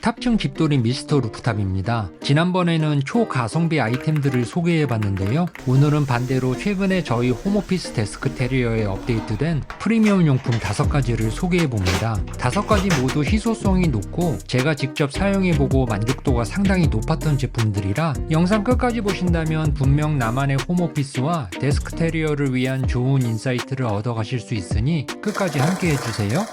탑층 집돌이 미스터 루프탑입니다. 지난번에는 초가성비 아이템들을 소개해봤는데요. 오늘은 반대로 최근에 저희 홈오피스 데스크 테리어에 업데이트된 프리미엄 용품 5가지를 소개해봅니다. 5가지 모두 희소성이 높고 제가 직접 사용해보고 만족도가 상당히 높았던 제품들이라 영상 끝까지 보신다면 분명 나만의 홈오피스와 데스크 테리어를 위한 좋은 인사이트를 얻어가실 수 있으니 끝까지 함께 해주세요.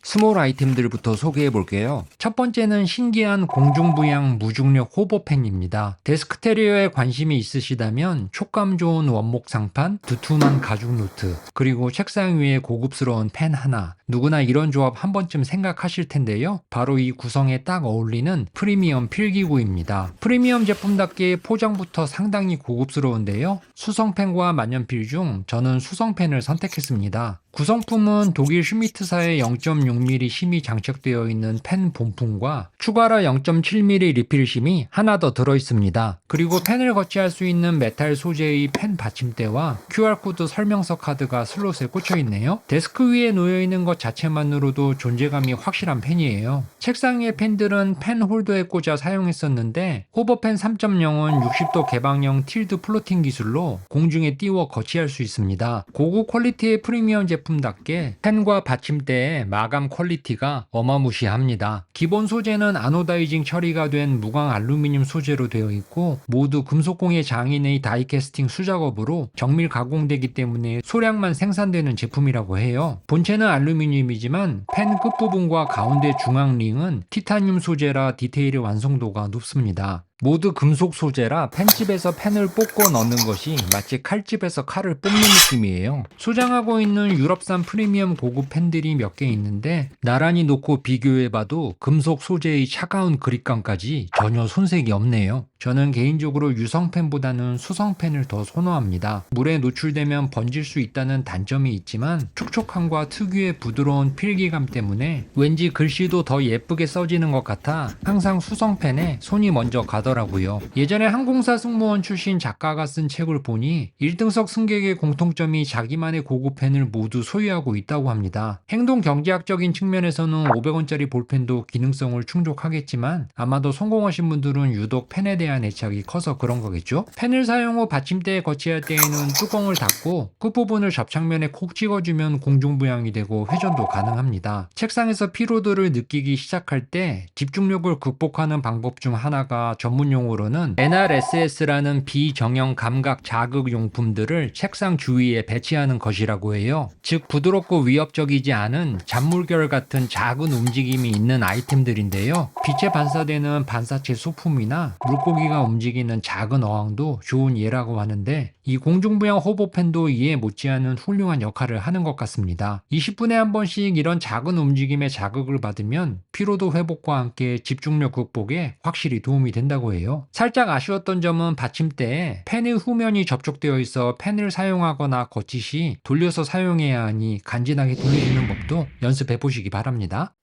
스몰 아이템들부터 소개해 볼게요. 첫 번째는 신기한 공중부양 무중력 호버팬입니다. 데스크 테리어에 관심이 있으시다면 촉감 좋은 원목 상판, 두툼한 가죽 노트, 그리고 책상 위에 고급스러운 펜 하나, 누구나 이런 조합 한 번쯤 생각하실 텐데요. 바로 이 구성에 딱 어울리는 프리미엄 필기구입니다. 프리미엄 제품답게 포장부터 상당히 고급스러운데요. 수성펜과 만년필 중 저는 수성펜을 선택했습니다. 구성품은 독일 슈미트사의 0.6mm 심이 장착되어 있는 펜 본품과 추가로 0.7mm 리필심이 하나 더 들어있습니다. 그리고 펜을 거치할 수 있는 메탈 소재의 펜 받침대와 QR코드 설명서 카드가 슬롯에 꽂혀있네요. 데스크 위에 놓여있는 것 자체만으로도 존재감이 확실한 펜이에요. 책상 위의 펜들은 펜 홀더에 꽂아 사용했었는데 호버펜 3.0은 60도 개방형 틸드 플로팅 기술로 공중에 띄워 거치할 수 있습니다. 고급 퀄리티의 프리미엄 제품답게 펜과 받침대의 마감 퀄리티가 어마무시합니다. 기본 소재는 아노다이징 처리가 된 무광 알루미늄 소재로 되어 있고 모두 금속공예 장인의 다이캐스팅 수작업으로 정밀 가공되기 때문에 소량만 생산되는 제품이라고 해요. 본체는 알루미늄이지만 펜 끝부분과 가운데 중앙 링은 티타늄 소재라 디테일의 완성도가 높습니다. 모두 금속 소재라 펜집에서 펜을 뽑고 넣는 것이 마치 칼집에서 칼을 뽑는 느낌이에요. 소장하고 있는 유럽산 프리미엄 고급 펜들이 몇 개 있는데 나란히 놓고 비교해봐도 금속 소재의 차가운 그립감까지 전혀 손색이 없네요. 저는 개인적으로 유성펜보다는 수성펜을 더 선호합니다. 물에 노출되면 번질 수 있다는 단점이 있지만 촉촉함과 특유의 부드러운 필기감 때문에 왠지 글씨도 더 예쁘게 써지는 것 같아 항상 수성펜에 손이 먼저 가더라고요. 예전에 항공사 승무원 출신 작가가 쓴 책을 보니 1등석 승객의 공통점이 자기만의 고급 펜을 모두 소유하고 있다고 합니다. 행동 경제학적인 측면에서는 500원짜리 볼펜도 기능성을 충족하겠지만 아마도 성공하신 분들은 유독 펜에 대한 애착이 커서 그런 거겠죠? 펜을 사용 후 받침대에 거치할 때에는 뚜껑을 닫고 끝부분을 접착면에 콕 찍어주면 공중부양이 되고 회전도 가능합니다. 책상에서 피로도를 느끼기 시작할 때 집중력을 극복하는 방법 중 하나가 전문 용어로는 NRSS라는 비정형 감각 자극 용품들을 책상 주위에 배치하는 것이라고 해요. 즉 부드럽고 위협적이지 않은 잔물결 같은 작은 움직임이 있는 아이템들인데요. 빛에 반사되는 반사체 소품이나 물고기가 움직이는 작은 어항도 좋은 예라고 하는데 이 공중부양 호버펜도 이에 못지않은 훌륭한 역할을 하는 것 같습니다. 20분에 한 번씩 이런 작은 움직임에 자극을 받으면 피로도 회복과 함께 집중력 극복에 확실히 도움이 된다고 해요. 살짝 아쉬웠던 점은 받침대에 펜의 후면이 접촉되어 있어 펜을 사용하거나 거치시 돌려서 사용해야 하니 간지나게 돌리는 법도 연습해 보시기 바랍니다.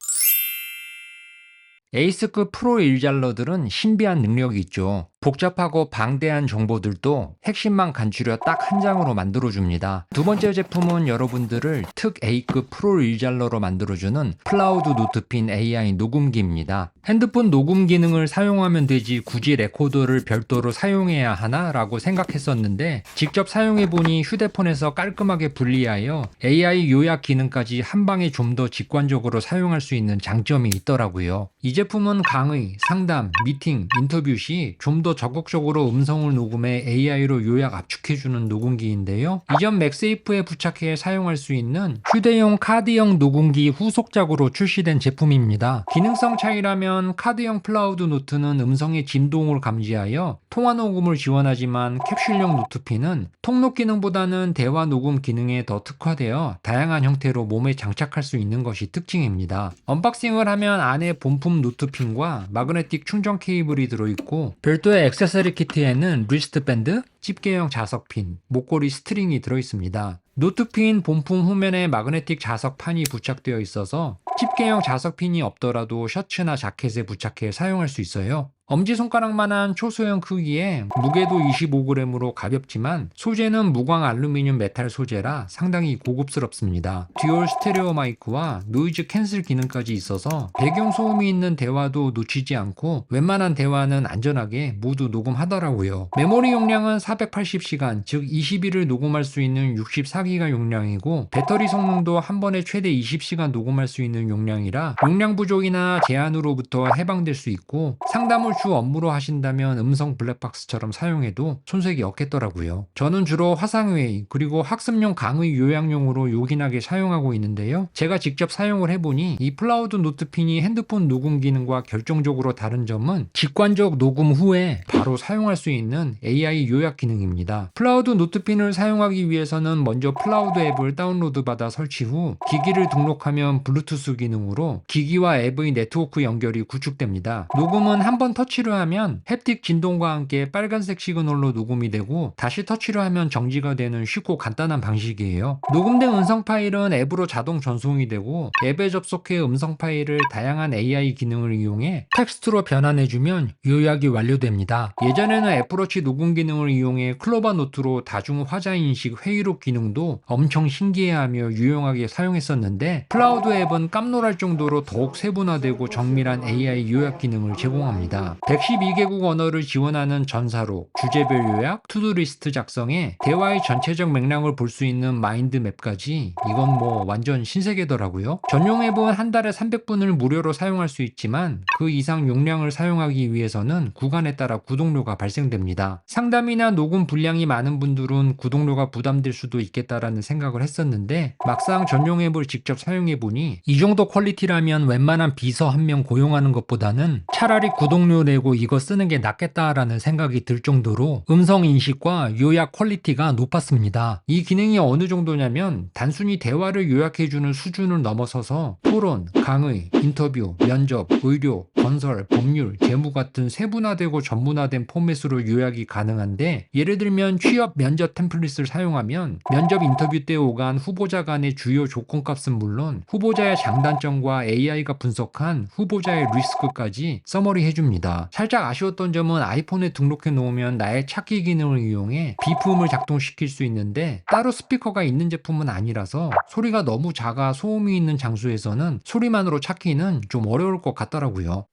에이스급 프로 일잘러들은 신비한 능력이 있죠. 복잡하고 방대한 정보들도 핵심만 간추려 딱 한 장으로 만들어줍니다. 두 번째 제품은 여러분들을 특 A급 프로 일잘러로 만들어주는 클라우드 노트핀 AI 녹음기입니다. 핸드폰 녹음 기능을 사용하면 되지 굳이 레코더를 별도로 사용해야 하나? 라고 생각했었는데 직접 사용해보니 휴대폰에서 깔끔하게 분리하여 AI 요약 기능까지 한 방에 좀 더 직관적으로 사용할 수 있는 장점이 있더라고요. 이 제품은 강의, 상담, 미팅, 인터뷰 시 좀 더 적극적으로 음성을 녹음해 AI로 요약 압축해주는 녹음기인데요. 이전 맥세이프에 부착해 사용할 수 있는 휴대용 카드형 녹음기 후속작으로 출시된 제품입니다. 기능성 차이라면 카드형 클라우드 노트는 음성의 진동을 감지하여 통화 녹음을 지원하지만 캡슐형 노트핀은 통록 기능보다는 대화 녹음 기능에 더 특화되어 다양한 형태로 몸에 장착할 수 있는 것이 특징입니다. 언박싱을 하면 안에 본품 노트핀과 마그네틱 충전 케이블이 들어있고 별도의 액세서리 키트에는 리스트밴드, 집게형 자석핀, 목걸이 스트링이 들어있습니다. 노트핀 본품 후면에 마그네틱 자석판이 부착되어 있어서 집게형 자석핀이 없더라도 셔츠나 자켓에 부착해 사용할 수 있어요. 엄지손가락만한 초소형 크기에 무게도 25g으로 가볍지만 소재는 무광 알루미늄 메탈 소재라 상당히 고급스럽습니다. 듀얼 스테레오 마이크와 노이즈 캔슬 기능까지 있어서 배경 소음이 있는 대화도 놓치지 않고 웬만한 대화는 안전하게 모두 녹음하더라고요. 메모리 용량은 480시간, 즉 20일을 녹음할 수 있는 64기가 용량이고 배터리 성능도 한 번에 최대 20시간 녹음할 수 있는 용량이라 용량 부족이나 제한으로부터 해방될 수 있고 상담을 주 업무로 하신다면 음성 블랙박스처럼 사용해도 손색이 없겠더라고요. 저는 주로 화상회의 그리고 학습용 강의 요약용으로 요긴하게 사용하고 있는데요. 제가 직접 사용을 해보니 이 플라우드 노트핀이 핸드폰 녹음 기능과 결정적으로 다른 점은 직관적 녹음 후에 바로 사용할 수 있는 AI 요약 기능입니다. 플라우드 노트핀을 사용하기 위해서는 먼저 플라우드 앱을 다운로드 받아 설치 후 기기를 등록하면 블루투스 기능으로 기기와 앱의 네트워크 연결이 구축됩니다. 녹음은 한번 터치를 하면 햅틱 진동과 함께 빨간색 시그널로 녹음이 되고 다시 터치를 하면 정지가 되는 쉽고 간단한 방식이에요. 녹음된 음성 파일은 앱으로 자동 전송이 되고 앱에 접속해 음성 파일을 다양한 AI 기능을 이용해 텍스트로 변환해주면 요약이 완료됩니다. 예전에는 애플워치 녹음 기능을 이용해 클로바 노트로 다중 화자 인식 회의록 기능도 엄청 신기해하며 유용하게 사용했었는데 플라우드 앱은 깜놀할 정도로 더욱 세분화되고 정밀한 AI 요약 기능을 제공합니다. 112개국 언어를 지원하는 전사록, 주제별 요약, 투두리스트 작성에 대화의 전체적 맥락을 볼 수 있는 마인드맵까지 이건 뭐 완전 신세계더라고요. 전용 앱은 한 달에 300분을 무료로 사용할 수 있지만 그 이상 용량을 사용하기 위해서는 구간에 따라 구독료가 발생됩니다. 상담이나 녹음 분량이 많은 분들은 구독료가 부담될 수도 있겠다라는 생각을 했었는데 막상 전용 앱을 직접 사용해보니 이 정도 퀄리티라면 웬만한 비서 한 명 고용하는 것보다는 차라리 구독료 내고 이거 쓰는 게 낫겠다라는 생각이 들 정도로 음성 인식과 요약 퀄리티가 높았습니다. 이 기능이 어느 정도냐면 단순히 대화를 요약해주는 수준을 넘어서서 토론, 강의, 인터뷰, 면접, 의료, 건설, 법률, 재무 같은 세분화되고 전문화된 포맷으로 요약이 가능한데 예를 들면 취업 면접 템플릿을 사용하면 면접 인터뷰 때 오간 후보자 간의 주요 조건값은 물론 후보자의 장단점과 AI가 분석한 후보자의 리스크까지 서머리 해줍니다. 살짝 아쉬웠던 점은 아이폰에 등록해 놓으면 나의 찾기 기능을 이용해 비품을 작동시킬 수 있는데 따로 스피커가 있는 제품은 아니라서 소리가 너무 작아 소음이 있는 장소에서는 소리만으로 찾기는 좀 어려울 것 같더라고요.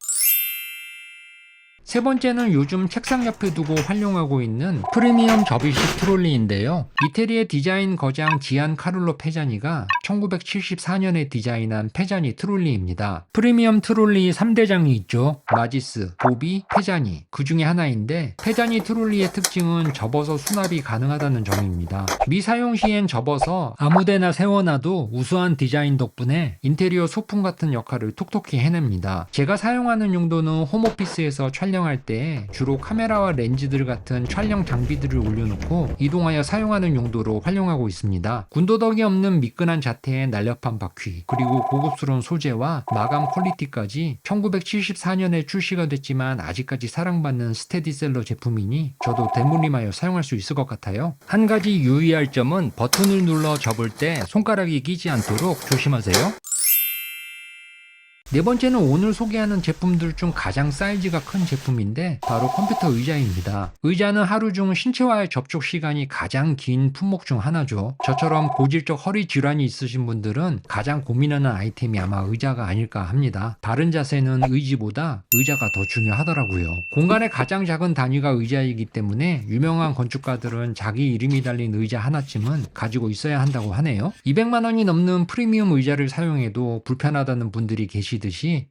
세 번째는 요즘 책상 옆에 두고 활용하고 있는 프리미엄 접이식 트롤리인데요. 이태리의 디자인 거장 지안 카를로 페자니가 1974년에 디자인한 페자니 트롤리입니다. 프리미엄 트롤리 3대장이 있죠. 마지스, 보비, 페자니. 그 중에 하나인데 페자니 트롤리의 특징은 접어서 수납이 가능하다는 점입니다. 미사용 시엔 접어서 아무데나 세워놔도 우수한 디자인 덕분에 인테리어 소품 같은 역할을 톡톡히 해냅니다. 제가 사용하는 용도는 홈오피스에서 촬영할 때 주로 카메라와 렌즈들 같은 촬영 장비들을 올려놓고 이동하여 사용하는 용도로 활용하고 있습니다. 군더더기 없는 미끈한 자태의 날렵한 바퀴 그리고 고급스러운 소재와 마감 퀄리티까지 1974년에 출시가 됐지만 아직까지 사랑받는 스테디셀러 제품이니 저도 대물림하여 사용할 수 있을 것 같아요. 한 가지 유의할 점은 버튼을 눌러 접을 때 손가락이 끼지 않도록 조심하세요. 네 번째는 오늘 소개하는 제품들 중 가장 사이즈가 큰 제품인데 바로 컴퓨터 의자입니다. 의자는 하루 중 신체와의 접촉 시간이 가장 긴 품목 중 하나죠. 저처럼 고질적 허리 질환이 있으신 분들은 가장 고민하는 아이템이 아마 의자가 아닐까 합니다. 바른 자세는 의지보다 의자가 더 중요하더라고요. 공간의 가장 작은 단위가 의자이기 때문에 유명한 건축가들은 자기 이름이 달린 의자 하나쯤은 가지고 있어야 한다고 하네요. 200만 원이 넘는 프리미엄 의자를 사용해도 불편하다는 분들이 계시듯이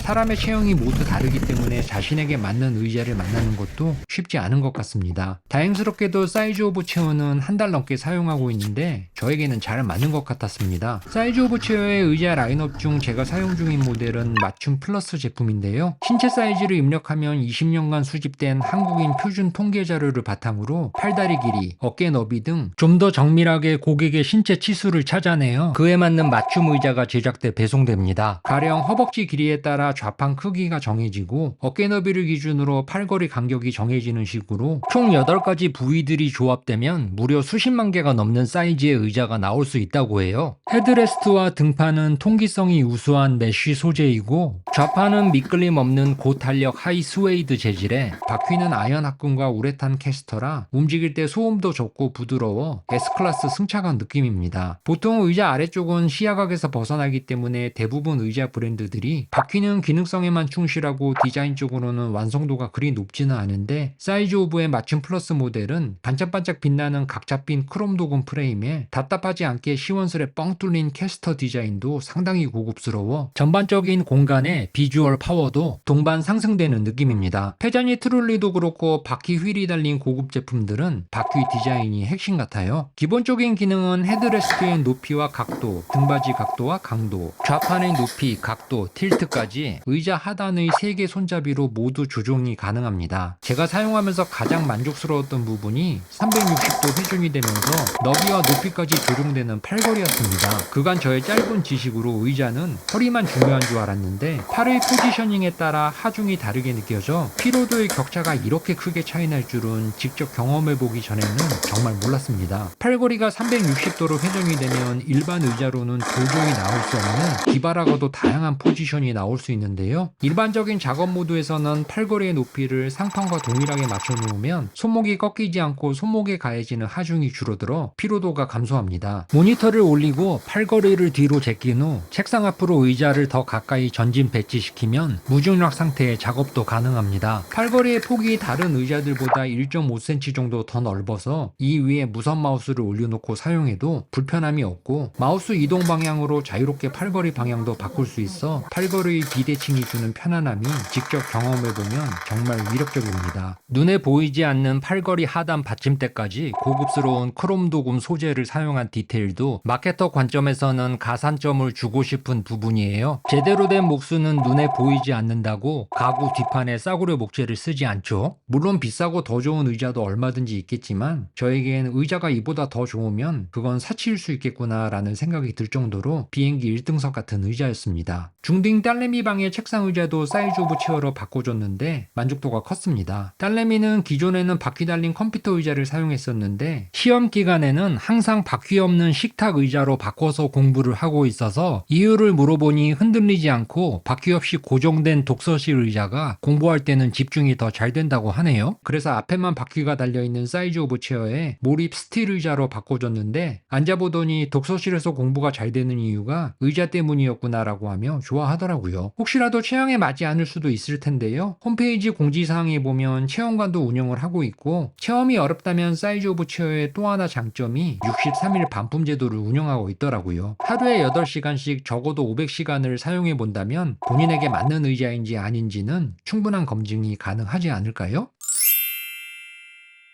사람의 체형이 모두 다르기 때문에 자신에게 맞는 의자를 만나는 것도 쉽지 않은 것 같습니다. 다행스럽게도 사이즈 오브 체어는 한 달 넘게 사용하고 있는데 저에게는 잘 맞는 것 같았습니다. 사이즈 오브 체어의 의자 라인업 중 제가 사용 중인 모델은 맞춤 플러스 제품인데요. 신체 사이즈를 입력하면 20년간 수집된 한국인 표준 통계 자료를 바탕으로 팔다리 길이, 어깨 너비 등 좀 더 정밀하게 고객의 신체 치수를 찾아내어 그에 맞는 맞춤 의자가 제작돼 배송됩니다. 가령 허벅지 길이에 따라 좌판 크기가 정해지고 어깨 너비를 기준으로 팔걸이 간격이 정해지는 식으로 총 8가지 부위들이 조합되면 무려 수십만 개가 넘는 사이즈의 의자가 나올 수 있다고 해요. 헤드레스트와 등판은 통기성이 우수한 메쉬 소재이고 좌판은 미끌림 없는 고탄력 하이 스웨이드 재질에 바퀴는 아연 합금과 우레탄 캐스터라 움직일 때 소음도 적고 부드러워 S클래스 승차감 느낌입니다. 보통 의자 아래쪽은 시야각에서 벗어나기 때문에 대부분 의자 브랜드들이 바퀴는 기능성에만 충실하고 디자인적으로는 완성도가 그리 높지는 않은데 사이즈 오브의 맞춤 플러스 모델은 반짝반짝 빛나는 각 잡힌 크롬 도금 프레임에 답답하지 않게 시원스레 뻥 뚫린 캐스터 디자인도 상당히 고급스러워 전반적인 공간의 비주얼 파워도 동반 상승되는 느낌입니다. 패자니 트롤리도 그렇고 바퀴 휠이 달린 고급 제품들은 바퀴 디자인이 핵심 같아요. 기본적인 기능은 헤드레스트의 높이와 각도, 등받이 각도와 강도, 좌판의 높이, 각도, 틸트까지 의자 하단의 3개 손잡이로 모두 조정이 가능합니다. 제가 사용하면서 가장 만족스러웠던 부분이 360도 회전이 되면서 너비와 높이까지 조정되는 팔걸이였습니다. 그간 저의 짧은 지식으로 의자는 허리만 중요한 줄 알았는데 팔의 포지셔닝에 따라 하중이 다르게 느껴져 피로도의 격차가 이렇게 크게 차이날 줄은 직접 경험해보기 전에는 정말 몰랐습니다. 팔걸이가 360도로 회전이 되면 일반 의자로는 도저히 나올 수 없는 기발하고도 다양한 포지션이 나올 수 있는데요. 일반적인 작업 모드에서는 팔걸이의 높이를 상판과 동일하게 맞춰놓으면 손목이 꺾이지 않고 손목에 가해지는 하중이 줄어들어 피로도가 감소합니다. 모니터를 올리고 팔걸이를 뒤로 제낀 후 책상 앞으로 의자를 더 가까이 전진 배치시키면 무중력 상태의 작업도 가능합니다. 팔걸이의 폭이 다른 의자들보다 1.5cm 정도 더 넓어서 이 위에 무선 마우스를 올려놓고 사용해도 불편함이 없고 마우스 이동 방향으로 자유롭게 팔걸이 방향도 바꿀 수 있어 팔걸이의 비대칭이 주는 편안함이 직접 경험해보면 정말 위력적입니다. 눈에 보이지 않는 팔걸이 하단 받침대까지 고급스러운 크롬 도금 소재를 사용한 디테일도 마케터 관점에서는 가산점을 주고 싶은 부분이에요. 제대로 된 목수는 눈에 보이지 않는다고 가구 뒷판에 싸구려 목재를 쓰지 않죠. 물론 비싸고 더 좋은 의자도 얼마든지 있겠지만 저에겐 의자가 이보다 더 좋으면 그건 사치일 수 있겠구나 라는 생각이 들 정도로 비행기 1등석 같은 의자였습니다. 중딩 딸내미 방의 책상 의자도 사이즈 오브 체어로 바꿔줬는데 만족도가 컸습니다. 딸내미는 기존에는 바퀴 달린 컴퓨터 의자를 사용했었는데 시험 기간에는 항상 바퀴 없는 식탁 의자로 바꿔서 공부를 하고 있어서 이유를 물어보니 흔들리지 않고 바퀴 없이 고정된 독서실 의자가 공부할 때는 집중이 더 잘 된다고 하네요. 그래서 앞에만 바퀴가 달려있는 사이즈 오브 체어에 몰입 스틸 의자로 바꿔줬는데 앉아보더니 독서실에서 공부가 잘 되는 이유가 의자 때문이었구나 라고 하며 좋아하더라고요. 혹시라도 체형에 맞지 않을 수도 있을 텐데요. 홈페이지 공지사항에 보면 체험관도 운영을 하고 있고 체험이 어렵다면 사이즈 오브 체어의 또 하나 장점이 63일 반품 제도를 운영하고 있더라고요. 하루에 8시간씩 적어도 500시간을 사용해 본다면 본인에게 맞는 의자인지 아닌지는 충분한 검증이 가능하지 않을까요?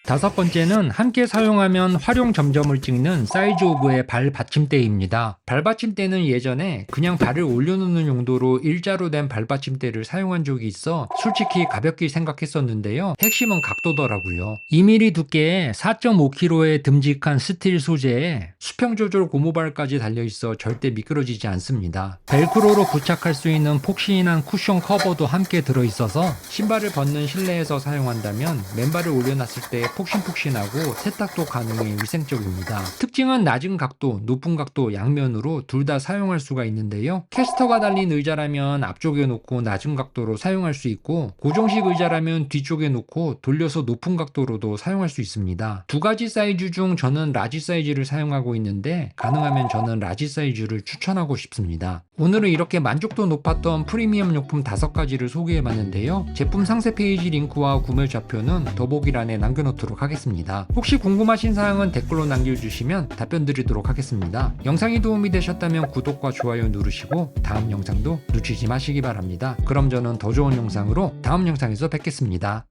5번째는 함께 사용하면 활용 점점을 찍는 사이즈 오브의 발 받침대입니다. 발 받침대는 예전에 그냥 발을 올려놓는 용도로 일자로 된 발 받침대를 사용한 적이 있어 솔직히 가볍게 생각했었는데요. 핵심은 각도더라고요. 2mm 두께의 4.5kg의 듬직한 스틸 소재에 수평 조절 고무발까지 달려있어 절대 미끄러지지 않습니다. 벨크로로 부착할 수 있는 폭신한 쿠션 커버도 함께 들어있어서 신발을 벗는 실내에서 사용한다면 맨발을 올려놨을 때 폭신폭신하고 세탁도 가능해 위생적입니다. 특징은 낮은 각도, 높은 각도 양면으로 둘 다 사용할 수가 있는데요. 캐스터가 달린 의자라면 앞쪽에 놓고 낮은 각도로 사용할 수 있고 고정식 의자라면 뒤쪽에 놓고 돌려서 높은 각도로도 사용할 수 있습니다. 두 가지 사이즈 중 저는 라지 사이즈를 사용하고 있는데 가능하면 저는 라지 사이즈를 추천하고 싶습니다. 오늘은 이렇게 만족도 높았던 프리미엄 용품 5가지를 소개해봤는데요. 제품 상세 페이지 링크와 구매 좌표는 더보기란에 남겨놓도록 하겠습니다. 혹시 궁금하신 사항은 댓글로 남겨주시면 답변 드리도록 하겠습니다. 영상이 도움이 되셨다면 구독과 좋아요 누르시고 다음 영상도 놓치지 마시기 바랍니다. 그럼 저는 더 좋은 영상으로 다음 영상에서 뵙겠습니다.